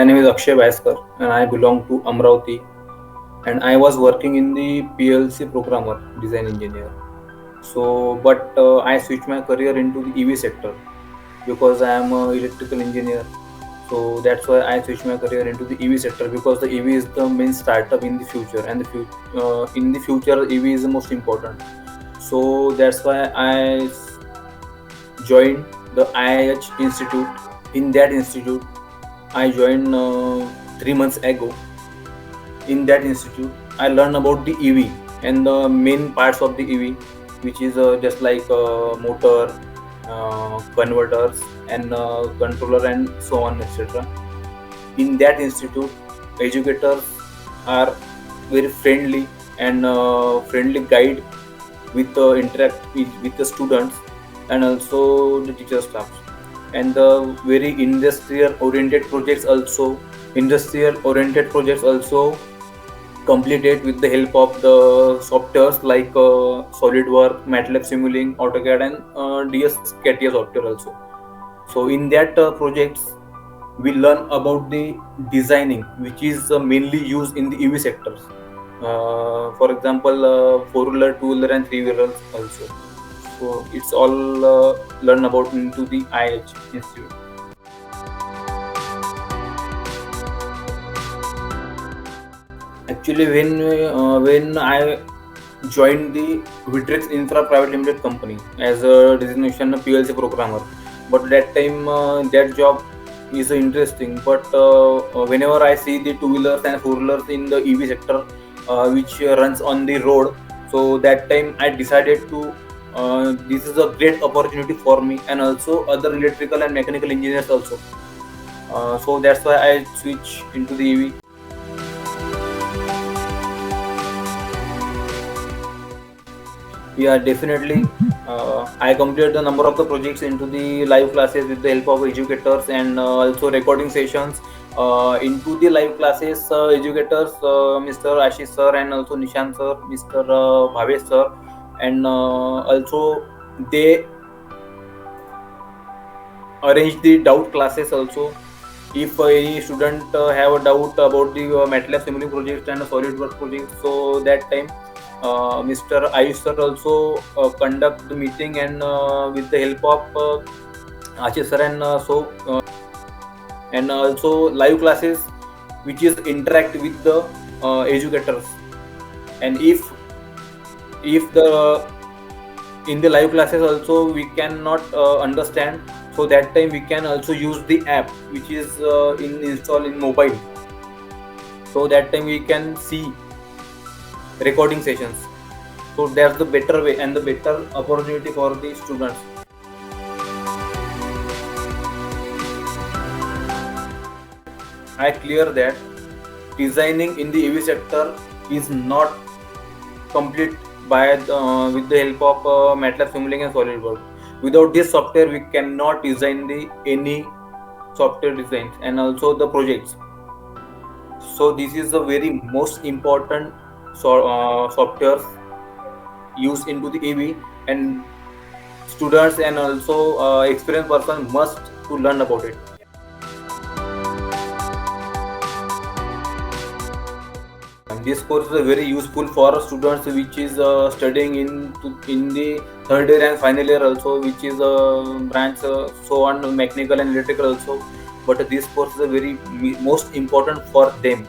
My name is Akshay Baiskar and I belong to Amravati, and I was working in the PLC programmer design engineer. But I switched my career into the EV sector because I am an electrical engineer. So that's why I switched my career into the EV sector because the EV is the main startup in the future, and in the future EV is the most important. So that's why joined the IIH Institute. In that institute, I joined 3 months ago. In that institute, I learned about the EV and the main parts of the EV, which is just like motor, converters, and controller, and so on, etc. In that institute, educators are very friendly and friendly guide with interact with the students and also the teacher staff, and the very industrial oriented projects also completed with the help of the softwares like SolidWorks, MATLAB Simulink, AutoCAD, and DS CATIA software also. So in that projects, we learn about the designing, which is mainly used in the EV sectors. For example, four-wheeler, two-wheeler, and three-wheelers also. So it's all learn about into the IH Institute. Actually, when I joined the Vitrix Infra Private Limited company as a designation PLC programmer, but that time that job is interesting. But whenever I see the two wheelers and four wheelers in the EV sector, which runs on the road, so that time I decided to. This is a great opportunity for me and also other electrical and mechanical engineers also. So that's why I switch into the EV. Yeah, definitely. I completed the number of the projects into the live classes with the help of educators and also recording sessions. Into the live classes, educators, Mr. Ashish sir and also Nishant sir, Mr. Bhavesh sir, and also they arrange the doubt classes also. If any student have a doubt about the MATLAB Simulink project and a SolidWorks project, so that time Mr. Ayush sir also conduct the meeting and with the help of Ashish sir and also live classes, which is interact with the educators. And if the in the live classes also we cannot understand, so that time we can also use the app which is in install in mobile, so that time we can see recording sessions. So that's the better way and the better opportunity for the students. I clear that designing in the EV sector is not complete with the help of MATLAB Simulink and SolidWorks. Without this software, we cannot design the any software designs and also the projects. So this is the very most important software used into the EV, and students and also experienced person must to learn about it. And this course is very useful for students which is studying in the third year and final year also, which is branch so on mechanical and electrical also. But this course is very most important for them.